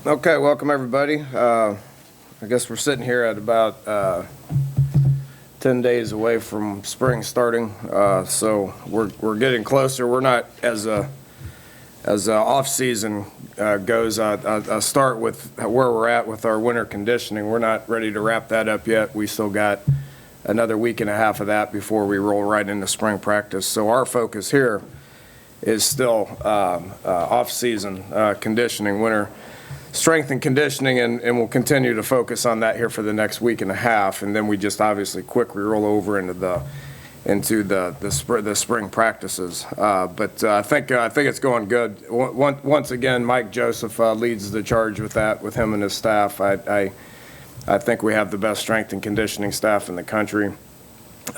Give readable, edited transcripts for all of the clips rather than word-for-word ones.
Okay, welcome everybody. I guess we're sitting here at about 10 days away from spring starting, so we're getting closer. We're not as off season goes. I start with where we're at with our winter conditioning. We're not ready to wrap that up yet. We still got another week and a half of that before we roll right into spring practice. So our focus here is still off season conditioning, winter strength and conditioning, and we'll continue to focus on that here for the next week and a half, and then we just obviously quickly roll over into the spring practices. But I think it's going good. Once again, Mike Joseph leads the charge with that, with him and his staff. I think we have the best strength and conditioning staff in the country.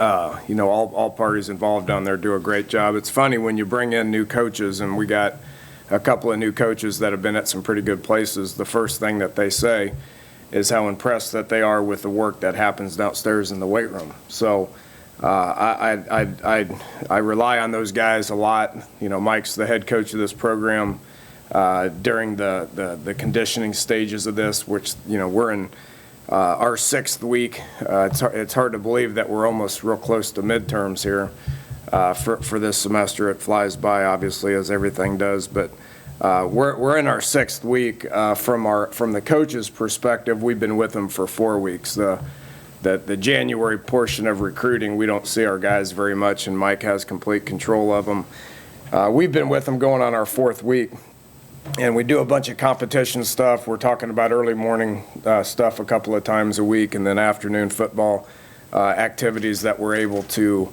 All parties involved down there do a great job. It's funny when you bring in new coaches, and we got a couple of new coaches that have been at some pretty good places. The first thing that they say is how impressed that they are with the work that happens downstairs in the weight room. So I rely on those guys a lot. Mike's the head coach of this program during the conditioning stages of this, which we're in our 6th week. It's hard to believe that we're almost real close to midterms here. For this semester. It flies by, obviously, as everything does, but we're in our 6th week. From the coach's perspective, we've been with them for 4 weeks. The January portion of recruiting, we don't see our guys very much, and Mike has complete control of them. We've been with them going on our 4th week, and we do a bunch of competition stuff. We're talking about early morning stuff a couple of times a week, and then afternoon football activities that we're able to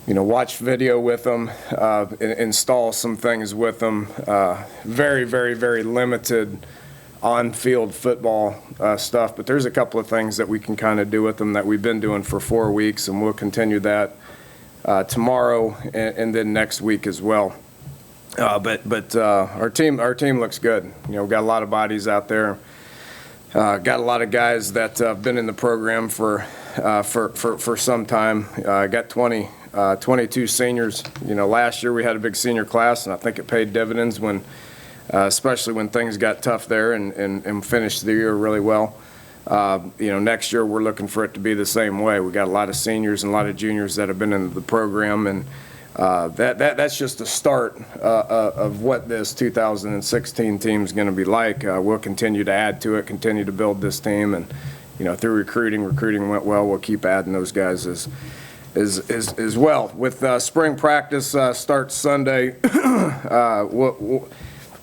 watch video with them, install some things with them. Very, very, very limited on-field football stuff, but there's a couple of things that we can kind of do with them that we've been doing for 4 weeks, and we'll continue that tomorrow and then next week as well. But our team looks good. We've got a lot of bodies out there. Got a lot of guys that have been in the program for some time. Got 22 seniors. Last year we had a big senior class, and I think it paid dividends when, especially when things got tough there, and finished the year really well. Next year we're looking for it to be the same way. We got a lot of seniors and a lot of juniors that have been in the program, and that's just the start of what this 2016 team is going to be like. We'll continue to add to it, continue to build this team, and through recruiting went well. We'll keep adding those guys as well. With spring practice starts Sunday,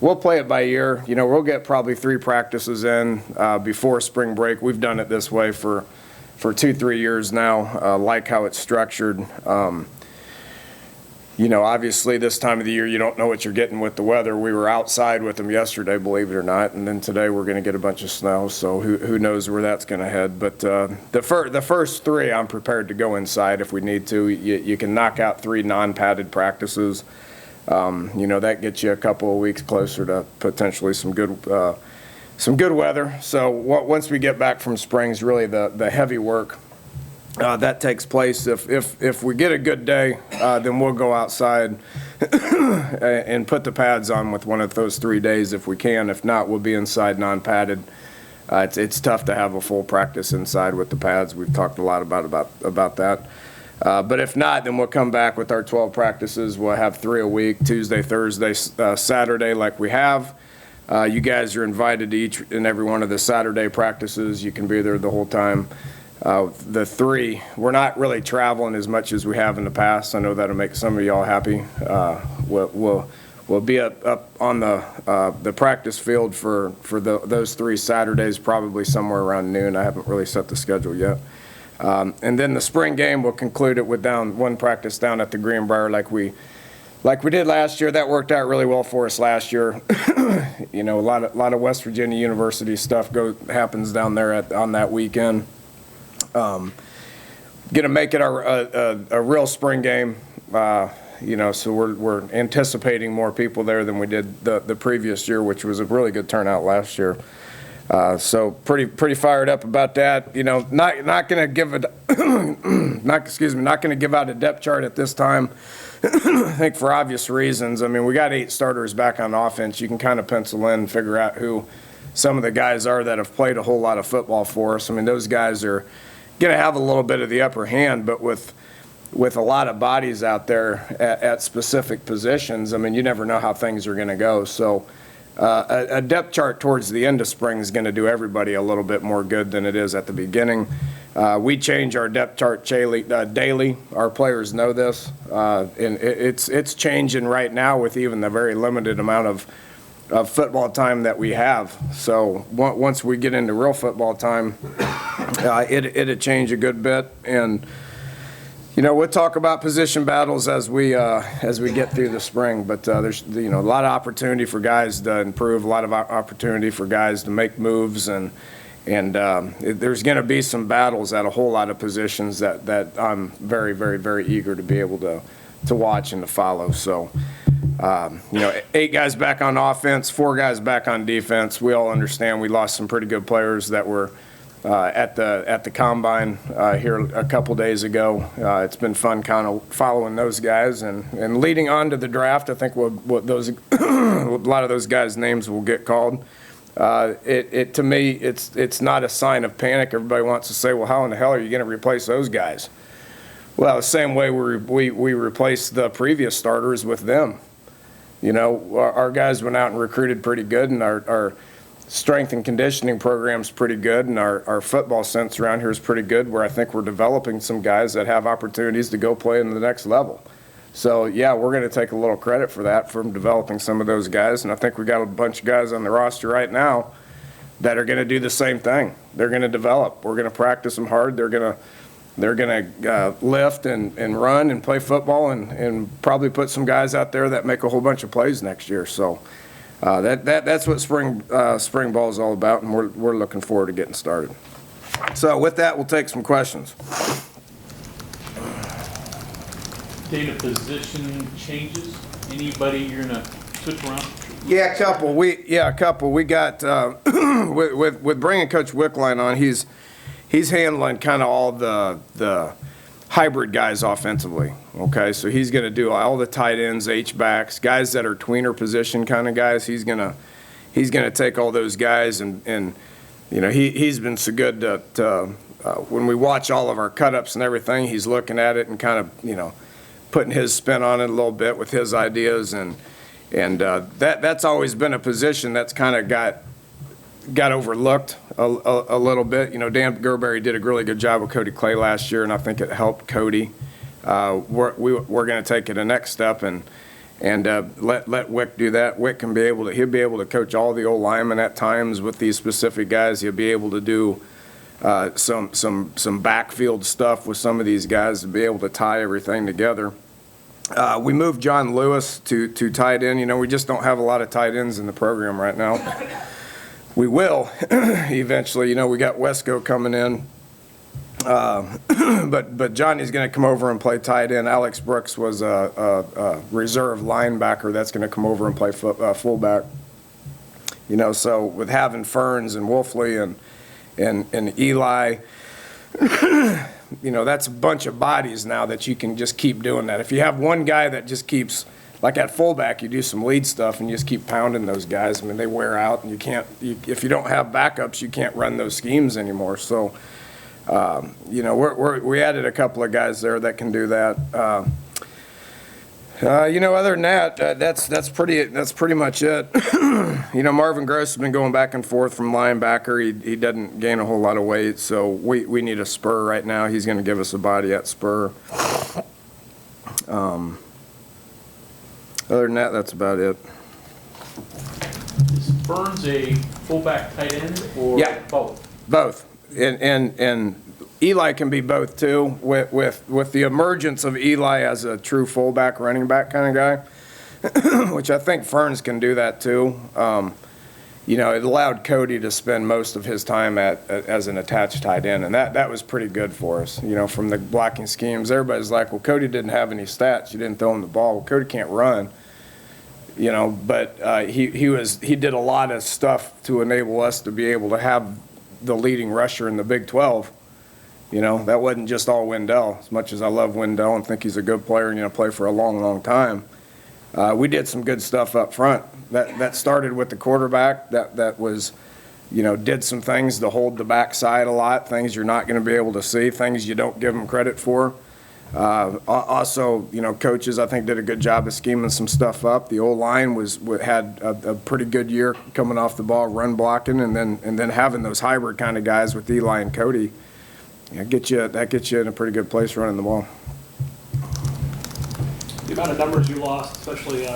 we'll play it by ear. We'll get probably 3 practices in before spring break. We've done it this way for 2-3 years now. Like how it's structured. Obviously this time of the year you don't know what you're getting with the weather. We were outside with them yesterday, believe it or not, and then today we're going to get a bunch of snow, so who knows where that's going to head. But the first 3 I'm prepared to go inside if we need to. You can knock out 3 non-padded practices. That gets you a couple of weeks closer to potentially some good weather. So once we get back from spring is really the heavy work. That takes place. If we get a good day, then we'll go outside and put the pads on with one of those 3 days if we can. If not, we'll be inside non-padded. It's tough to have a full practice inside with the pads. We've talked a lot about that. But if not, then we'll come back with our 12 practices. We'll have 3 a week, Tuesday, Thursday, Saturday like we have. You guys are invited to each and every one of the Saturday practices. You can be there the whole time. The 3, we're not really traveling as much as we have in the past. I know that'll make some of y'all happy. We'll be up on the practice field for those 3 Saturdays, probably somewhere around noon. I haven't really set the schedule yet. And then the spring game, we'll conclude it with one practice down at the Greenbrier like we did last year. That worked out really well for us last year. A lot of West Virginia University stuff happens down there on that weekend. Going to make it a real spring game, so we're anticipating more people there than we did the previous year, which was a really good turnout last year. So pretty fired up about that. Not going to give it, not going to give out a depth chart at this time. I think for obvious reasons. I mean, we got 8 starters back on offense. You can kind of pencil in and figure out who some of the guys are that have played a whole lot of football for us. I mean, those guys are going to have a little bit of the upper hand, but with a lot of bodies out there at specific positions, I mean, you never know how things are going to go. So a depth chart towards the end of spring is going to do everybody a little bit more good than it is at the beginning. We change our depth chart daily. Our players know this, and it's changing right now with even the very limited amount of football time that we have. So once we get into real football time, it'll change a good bit. And we'll talk about position battles as we get through the spring. But there's a lot of opportunity for guys to improve, a lot of opportunity for guys to make moves, and there's going to be some battles at a whole lot of positions that I'm very, very, very eager to be able to watch and to follow. So, 8 guys back on offense, 4 guys back on defense. We all understand we lost some pretty good players that were at the combine here a couple days ago. It's been fun kind of following those guys and leading on to the draft. I think what those a lot of those guys' names will get called. To me, it's not a sign of panic. Everybody wants to say, well, how in the hell are you going to replace those guys? Well, the same way we replaced the previous starters with them. Our guys went out and recruited pretty good, and our strength and conditioning program's pretty good, and our football sense around here is pretty good, where I think we're developing some guys that have opportunities to go play in the next level. So, yeah, we're going to take a little credit for that, from developing some of those guys. And I think we got a bunch of guys on the roster right now that are going to do the same thing. They're going to develop. We're going to practice them hard. They're going to lift and run and play football and probably put some guys out there that make a whole bunch of plays next year. So that's what spring ball is all about, and we're looking forward to getting started. So with that, we'll take some questions. Data position changes? Anybody you're going to switch around? Yeah, a couple. We got with bringing Coach Wickline on. He's handling kind of all the hybrid guys offensively. Okay, so he's going to do all the tight ends, H backs, guys that are tweener position kind of guys. He's gonna take all those guys and he's been so good to when we watch all of our cut-ups and everything, he's looking at it and kind of putting his spin on it a little bit with his ideas, and that's always been a position that's kind of got overlooked a little bit. Dan Gerberry did a really good job with Cody Clay last year, and I think it helped Cody. We're going to take it a next step and let Wick do that. Wick he'll be able to coach all the old linemen at times with these specific guys. He'll be able to do some backfield stuff with some of these guys to be able to tie everything together. We moved John Lewis to tight end. We just don't have a lot of tight ends in the program right now. We will eventually. We got Wesco coming in, but Johnny's going to come over and play tight end. Alex Brooks was a reserve linebacker that's going to come over and play fullback. So with having Ferns and Wolfley and Eli, that's a bunch of bodies now that you can just keep doing that. If you have one guy that just keeps, like at fullback, you do some lead stuff and you just keep pounding those guys. I mean, they wear out, and if you don't have backups, you can't run those schemes anymore. So, we added a couple of guys there that can do that. Other than that, that's pretty much it. Marvin Gross has been going back and forth from linebacker. He doesn't gain a whole lot of weight, so we need a spur right now. He's going to give us a body at spur. Other than that, that's about it. Is Burns a fullback tight end or both? Both, and Eli can be both too. With the emergence of Eli as a true fullback, running back kind of guy, which I think Ferns can do that too. It allowed Cody to spend most of his time as an attached tight end, and that was pretty good for us. From the blocking schemes, everybody's like, well, Cody didn't have any stats. You didn't throw him the ball. Well, Cody can't run. But he did a lot of stuff to enable us to be able to have the leading rusher in the Big 12. That wasn't just all Wendell. As much as I love Wendell and think he's a good player and going to play for a long, long time, we did some good stuff up front. That started with the quarterback. That was did some things to hold the backside a lot, things you're not going to be able to see, things you don't give them credit for. Also, coaches, I think, did a good job of scheming some stuff up. The O-line had a pretty good year coming off the ball, run blocking, and then having those hybrid kind of guys with Eli and Cody, that gets you in a pretty good place running the ball. The amount of numbers you lost, especially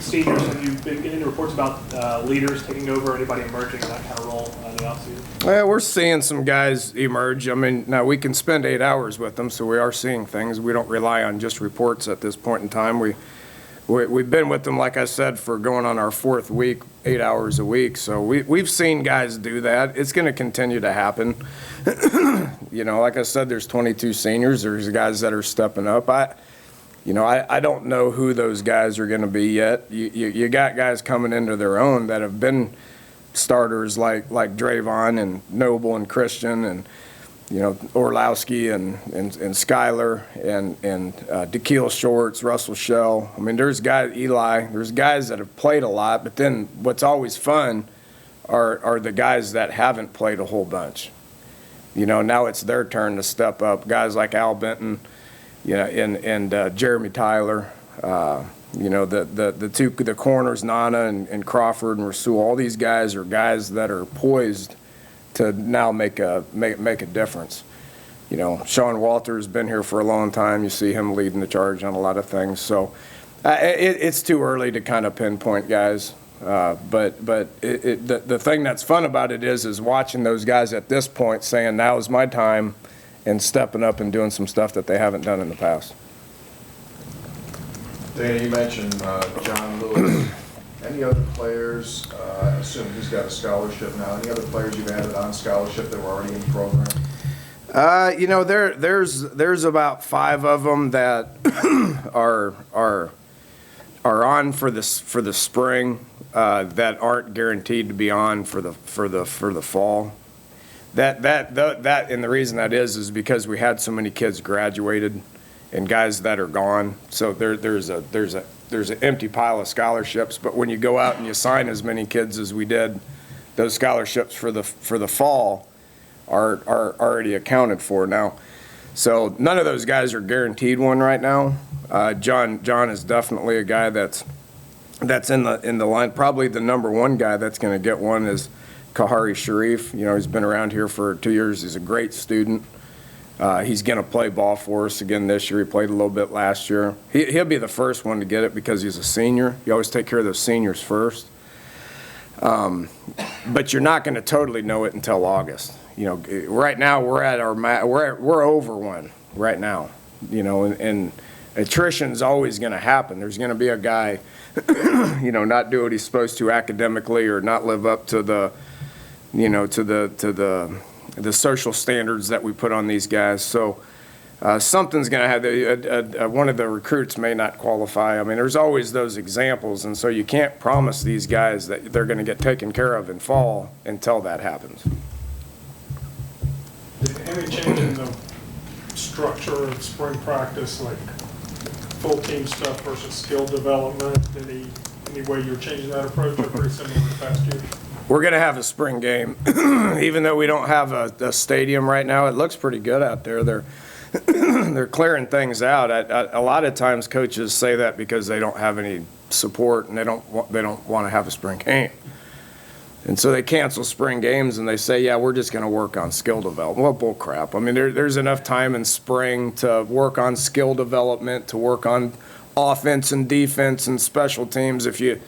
seniors, have you been getting reports about leaders taking over, anybody emerging in that kind of role in the offseason? Well, we're seeing some guys emerge. I mean, now we can spend 8 hours with them, so we are seeing things. We don't rely on just reports at this point in time. We've been with them, like I said, for going on our 4th week, 8 hours a week. So we've seen guys do that. It's going to continue to happen. Like I said, there's 22 seniors. There's guys that are stepping up. I don't know who those guys are going to be yet. You got guys coming into their own that have been starters like Drayvon and Noble and Christian and Orlowski and Skyler and DeKeel Shorts, Russell Shell. I mean, there's guys, Eli. There's guys that have played a lot, but then what's always fun are the guys that haven't played a whole bunch. Now it's their turn to step up. Guys like Al Benton. And Jeremy Tyler, the corners, Nana and Crawford and Rasul, all these guys are guys that are poised to now make a difference. Sean Walter's been here for a long time. You see him leading the charge on a lot of things. So it's too early to kind of pinpoint guys. But the thing that's fun about it is watching those guys at this point saying, now is my time, and stepping up and doing some stuff that they haven't done in the past. Dana, you mentioned John Lewis. Any other players, I assume he's got a scholarship now, any other players you've added on scholarship that were already in the program? There's about 5 of them that are on for the spring that aren't guaranteed to be on for the fall. That and the reason that is because we had so many kids graduated and guys that are gone. So there's an empty pile of scholarships. But when you go out and you sign as many kids as we did, those scholarships for the fall are already accounted for now. So none of those guys are guaranteed one right now. John is definitely a guy that's in the line. Probably the number 1 guy that's going to get one is Kahari Sharif. He's been around here for 2 years. He's a great student. He's going to play ball for us again this year. He played a little bit last year. He'll be the first one to get it because he's a senior. You always take care of those seniors first. But you're not going to totally know it until August. Right now we're at we're over 1 right now. And attrition's always going to happen. There's going to be a guy, not do what he's supposed to academically or not live up to the the social standards that we put on these guys. So something's going to have one of the recruits may not qualify. I mean, there's always those examples, and so you can't promise these guys that they're going to get taken care of in fall until that happens. Any change in the structure of spring practice, like full team stuff versus skill development? Any way you're changing that approach, or pretty similar to the past year? We're going to have a spring game. Even though we don't have a stadium right now, it looks pretty good out there. They're clearing things out. A lot of times coaches say that because they don't have any support and they don't want to have a spring game. And so they cancel spring games and they say, yeah, we're just going to work on skill development. Well, bull crap. I mean, there's enough time in spring to work on skill development, to work on offense and defense and special teams. If the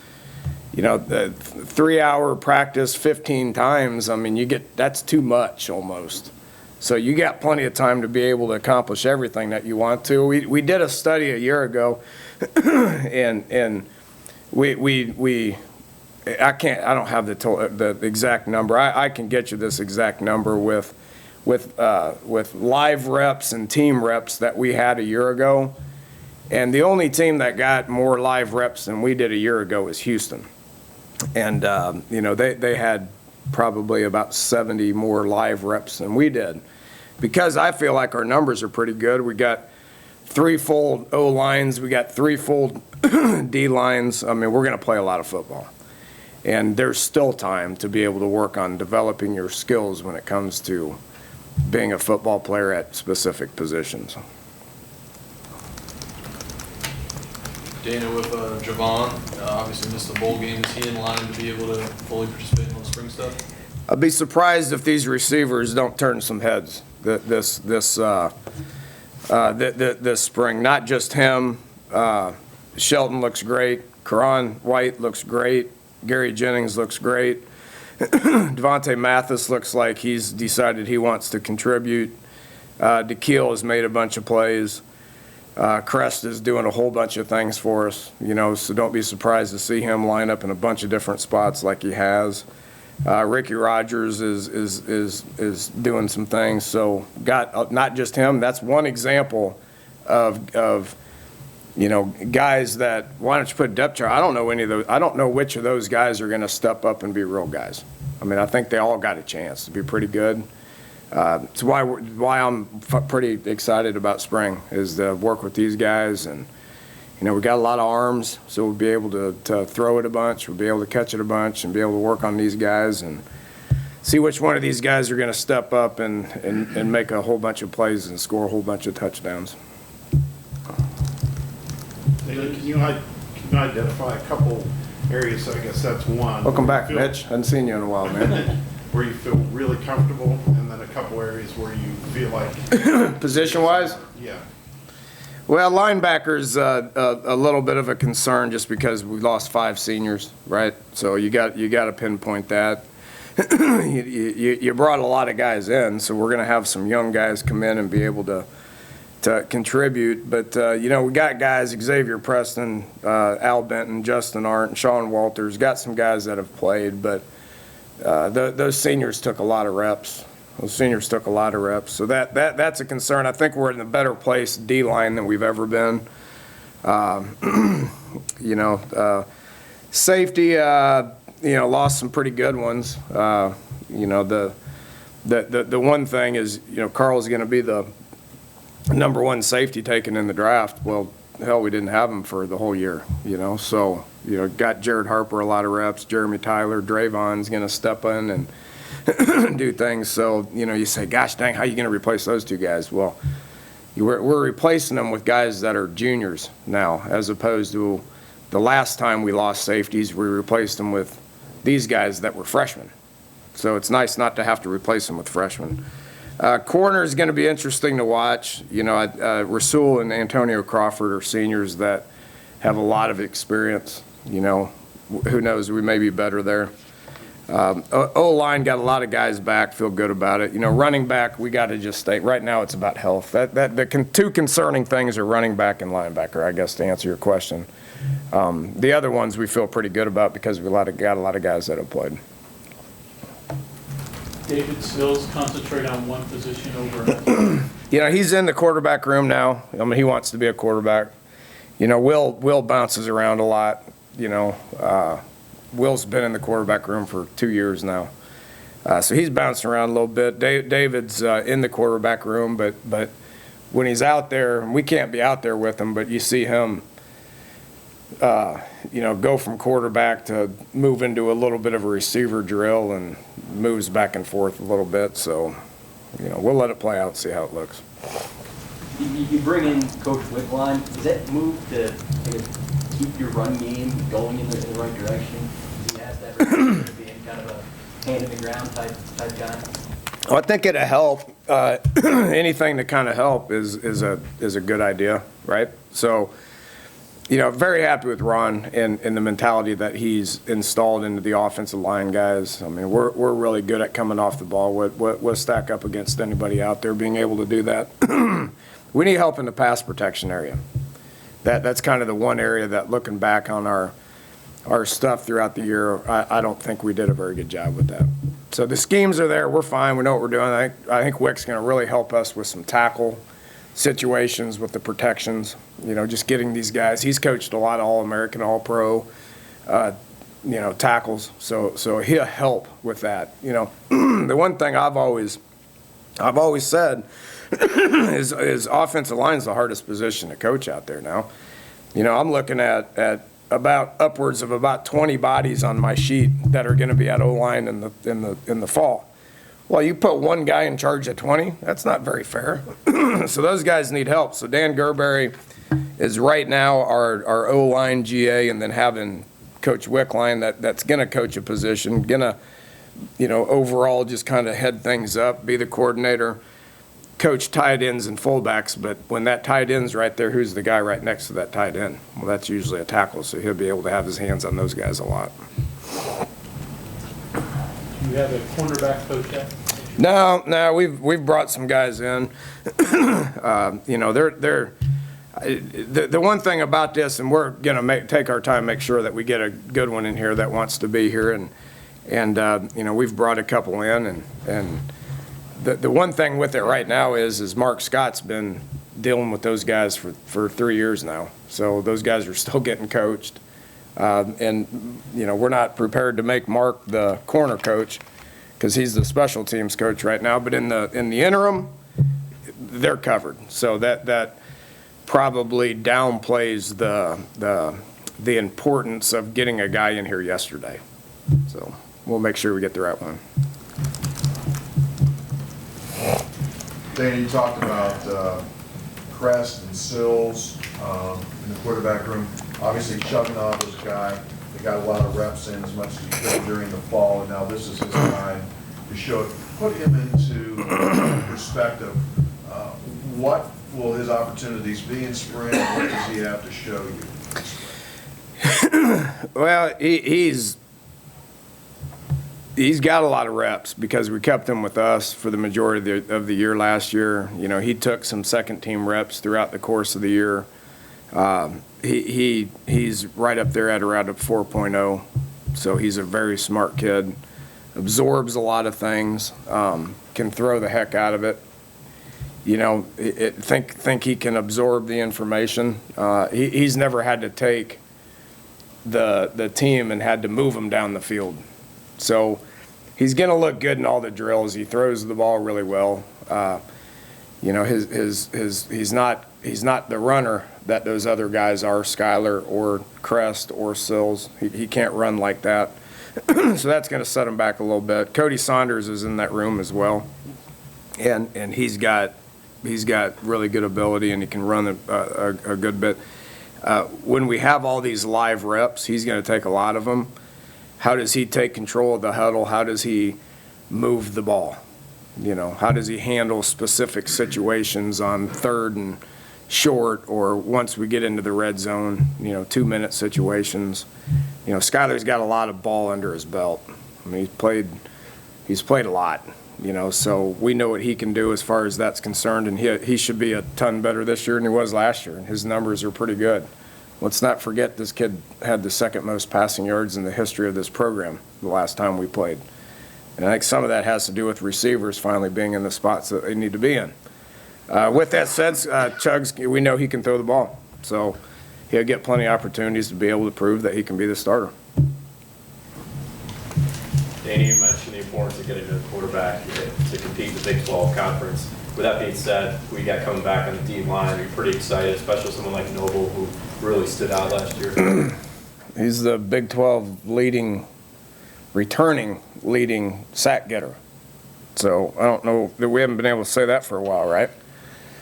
3-hour practice 15 times, I mean, that's too much almost. So you got plenty of time to be able to accomplish everything that you want to. We did a study a year ago, and I don't have the exact number. I can get you this exact number with live reps and team reps that we had a year ago, and the only team that got more live reps than we did a year ago was Houston. And, they had probably about 70 more live reps than we did. Because I feel like our numbers are pretty good. We got 3 full O lines. We got 3 full D lines. I mean, we're going to play a lot of football. And there's still time to be able to work on developing your skills when it comes to being a football player at specific positions. Dana, with Javon, obviously missed the bowl game. Is he in line to be able to fully participate in all the spring stuff? I'd be surprised if these receivers don't turn some heads this spring. Not just him. Shelton looks great. Karan White looks great. Gary Jennings looks great. Devontae Mathis looks like he's decided he wants to contribute. DeKeel has made a bunch of plays. Crest is doing a whole bunch of things for us, so don't be surprised to see him line up in a bunch of different spots like he has. Ricky Rogers is doing some things. So got not just him. That's one example of guys that, why don't you put depth chart? I don't know any of those. I don't know which of those guys are going to step up and be real guys. I mean, I think they all got a chance to be pretty good. It's why I'm pretty excited about spring, is to work with these guys. And, we got a lot of arms, so we'll be able to throw it a bunch. We'll be able to catch it a bunch and be able to work on these guys and see which one of these guys are going to step up and make a whole bunch of plays and score a whole bunch of touchdowns. Can you identify a couple areas? I guess that's one. Welcome where back, you feel- Mitch. Hadn't seen you in a while, man. Where you feel really comfortable, and then a couple areas where you feel like. Position-wise? Yeah. Well, linebackers, a little bit of a concern just because we lost 5 seniors, right? So you got to pinpoint that. you brought a lot of guys in, so we're going to have some young guys come in and be able to contribute. But, we got guys, Xavier Preston, Al Benton, Justin Arndt, and Sean Walters, got some guys that have played, but those seniors took a lot of reps. So that's a concern. I think we're in a better place D-line than we've ever been. Safety, lost some pretty good ones. The one thing is, Carl's going to be the number 1 safety taken in the draft. Well, hell, we didn't have him for the whole year, So, got Jared Harper a lot of reps, Jeremy Tyler, Drayvon's going to step in and do things. So, you say, gosh dang, how are you going to replace those 2 guys? Well, we're replacing them with guys that are juniors now, as opposed to the last time we lost safeties, we replaced them with these guys that were freshmen. So it's nice not to have to replace them with freshmen. Corner is going to be interesting to watch. Rasul and Antonio Crawford are seniors that have a lot of experience. Who knows, we may be better there. O-line got a lot of guys back, feel good about it. Running back, we got to just stay. Right now it's about health. The 2 concerning things are running back and linebacker, I guess, to answer your question. The other ones we feel pretty good about because we got a lot of guys that have played. David Sills concentrate on one position over another. He's in the quarterback room now. I mean, he wants to be a quarterback. Will bounces around a lot. Will's been in the quarterback room for 2 years now. So he's bouncing around a little bit. David's in the quarterback room, but when he's out there, we can't be out there with him, but you see him, go from quarterback to move into a little bit of a receiver drill and moves back and forth a little bit. So, we'll let it play out and see how it looks. You bring in Coach Wickline. Does that move to keep your run game going in the right direction? Does he have that reputation of being kind of a hand-in-the-ground type guy? Well, I think it'll help. Anything to kind of help is a good idea, right? So, very happy with Ron and the mentality that he's installed into the offensive line guys. I mean, we're really good at coming off the ball. We'll stack up against anybody out there being able to do that. We need help in the pass protection area. That's kind of the one area that, looking back on our stuff throughout the year, I don't think we did a very good job with that. So the schemes are there. We're fine. We know what we're doing. I think Wick's going to really help us with some tackle situations with the protections. Just getting these guys. He's coached a lot of All-American, All-Pro, tackles. So he'll help with that. The one thing I've always said is offensive line is the hardest position to coach out there now. I'm looking at about upwards of about 20 bodies on my sheet that are going to be at O-line in the fall. Well, you put one guy in charge of 20, that's not very fair. So those guys need help. So Dan Gerberry is right now our O-line GA, and then having Coach Wickline that's going to coach a position, going to, overall just kind of head things up, be the coordinator, coach tight ends and fullbacks. But when that tight end's right there, who's the guy right next to that tight end? Well, that's usually a tackle, so he'll be able to have his hands on those guys a lot. Do you have a cornerback coach yet? No, we've brought some guys in. They're the one thing about this, and we're gonna take our time, make sure that we get a good one in here that wants to be here, and we've brought a couple in, and the one thing with it right now is Mark Scott's been dealing with those guys for 3 years now, so those guys are still getting coached, and we're not prepared to make Mark the corner coach, because he's the special teams coach right now. But in the interim, they're covered. So that probably downplays the importance of getting a guy in here yesterday. So we'll make sure we get the right one. Dana, you talked about Crest and Sills in the quarterback room. Obviously, Chugnov was a guy that got a lot of reps in as much as he could during the fall, and now this is his time to show it. Put him into perspective. What will his opportunities be in spring? What does he have to show you? Well, he's got a lot of reps because we kept him with us for the majority of the year last year. He took some second-team reps throughout the course of the year. He's right up there at around a 4.0, so he's a very smart kid, absorbs a lot of things, can throw the heck out of it. Think he can absorb the information. He's never had to take the team and had to move them down the field. So he's going to look good in all the drills. He throws the ball really well. He's not the runner that those other guys are, Skyler or Crest or Sills. He can't run like that. So that's going to set him back a little bit. Cody Saunders is in that room as well, and he's got really good ability, and he can run a good bit. When we have all these live reps, he's going to take a lot of them. How does he take control of the huddle? How does he move the ball? How does he handle specific situations on third and short, or once we get into the red zone, 2-minute situations? Skyler's got a lot of ball under his belt. I mean, he's played a lot, so we know what he can do as far as that's concerned, and he should be a ton better this year than he was last year, and his numbers are pretty good. Let's not forget this kid had the second most passing yards in the history of this program the last time we played. And I think some of that has to do with receivers finally being in the spots that they need to be in. With that said, Chugs, we know he can throw the ball. So he'll get plenty of opportunities to be able to prove that he can be the starter. Danny, you mentioned the importance of getting a quarterback to compete in the Big 12 conference. With that being said, we got coming back on the D line. Are you pretty excited, especially someone like Noble, who really stood out last year? He's the Big 12 returning leading sack getter. So I don't know that we haven't been able to say that for a while, right?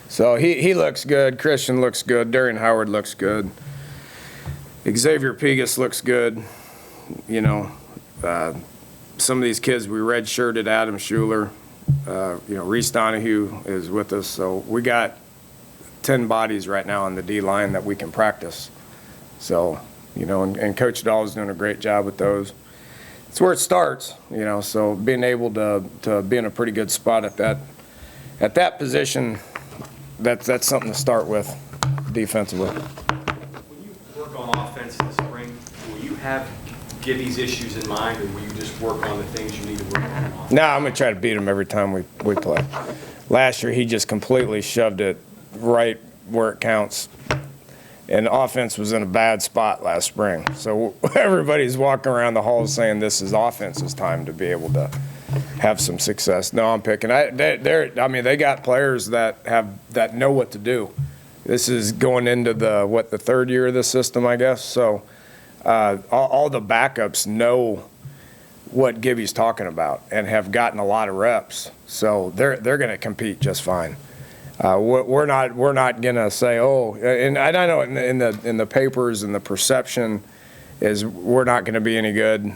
So he looks good. Christian looks good. Darian Howard looks good. Xavier Pegas looks good. Some of these kids we redshirted. Adam Schuler. Reese Donahue is with us. So we got 10 bodies right now on the D line that we can practice. So, and Coach Dahl is doing a great job with those. It's where it starts, so being able to be in a pretty good spot at that position, that's something to start with defensively. When you work on offense in the spring, will you get these issues in mind, or will you just work on the things you need to work on? No, I'm going to try to beat him every time we play. Last year, he just completely shoved it right where it counts. And offense was in a bad spot last spring. So everybody's walking around the halls saying this is offense's time to be able to have some success. No, I'm picking. They got players that know what to do. This is going into the third year of the system, I guess. So all the backups know what Gibby's talking about and have gotten a lot of reps. So they're going to compete just fine. We're not going to say, oh, and I know in the papers and the perception is we're not going to be any good,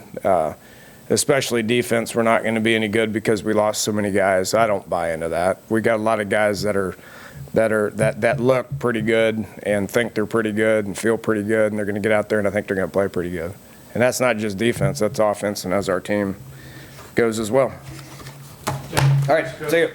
especially defense. We're not going to be any good because we lost so many guys. I don't buy into that. We got a lot of guys that look pretty good and think they're pretty good and feel pretty good, and they're going to get out there and I think they're going to play pretty good. And that's not just defense, that's offense, and as our team goes as well. All right, see you.